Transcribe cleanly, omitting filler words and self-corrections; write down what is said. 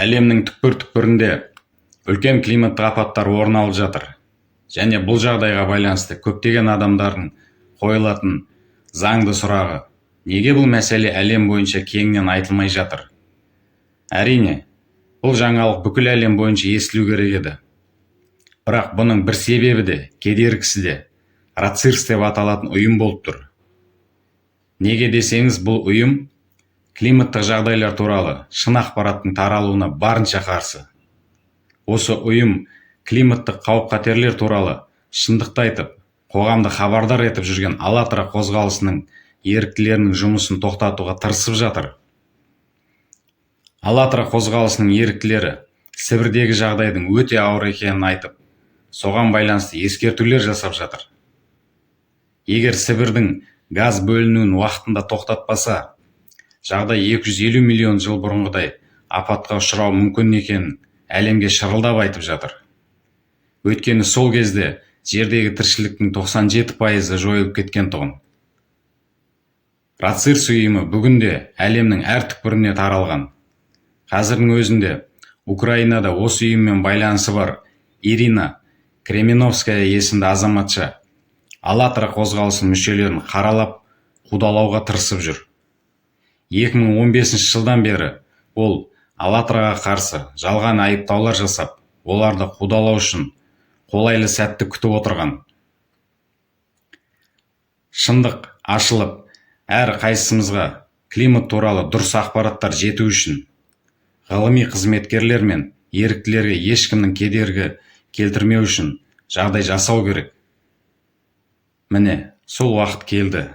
Әлемнің түкпір-түкпірінде үлкен климаттық апаттар орын алып жатыр. Және бұл жағдайға байланысты көптеген адамдардың қойылатын заңды сұрағы: неге бұл мәселе әлем бойынша кеңінен айтылмай жатыр? Әрине, бұл жаңалық бүкіл әлем бойынша естілу керек еді. Бірақ бұның бір себебі де, кедергісі де РАЦИРС деп аталатын ұйым болып тұр. Неге десеңіз, бұл ұйым климаттық жағдайлар туралы шын ақпараттың таралуына барынша қарсы. Осы ұйым климаттық қауіп-қатерлер туралы шындықты айтып, қоғамды хабардар етіп жүрген АЛЛАТРА қозғалысының еріктілерінің жұмысын тоқтатуға тырысып жатыр. АЛЛАТРА қозғалысының еріктілері Сібірдегі жағдайдың өте ауыр екенін айтып, соған байланысты ескертулер жасап жатыр. Егер Сібірдің газ бөлінуін уақытында тоқтатпаса, жағдай 250 миллион жыл бұрынғыдай апатқа ұшырауы мүмкін екенін әлемге шырылдап айтып жатыр. Өйткені сол кезде жердегі тіршіліктің 97% жойылып кеткен тұғын. РАЦИРС ұйымы бүгінде әлемнің әр түкпіріне таралған. Қазірдің өзінде Украинада осы ұйыммен байланысы бар Ирина Кременовская есімді азаматша АЛЛАТРА қозғалысының мүшелерін қаралап, қудалауға тырысып жүр. 2015 жылдан бері ол АЛЛАТРАға қарсы жалған айыптаулар жасап, оларды қудалау үшін қолайлы сәтті күтіп отырған. Шындық ашылып, әр қайсымызға климат туралы дұрыс ақпараттар жету үшін ғылыми қызметкерлер мен еріктілерге ешкімнің кедергі келтірмеу үшін жағдай жасау керек. Міне, сол уақыт келді.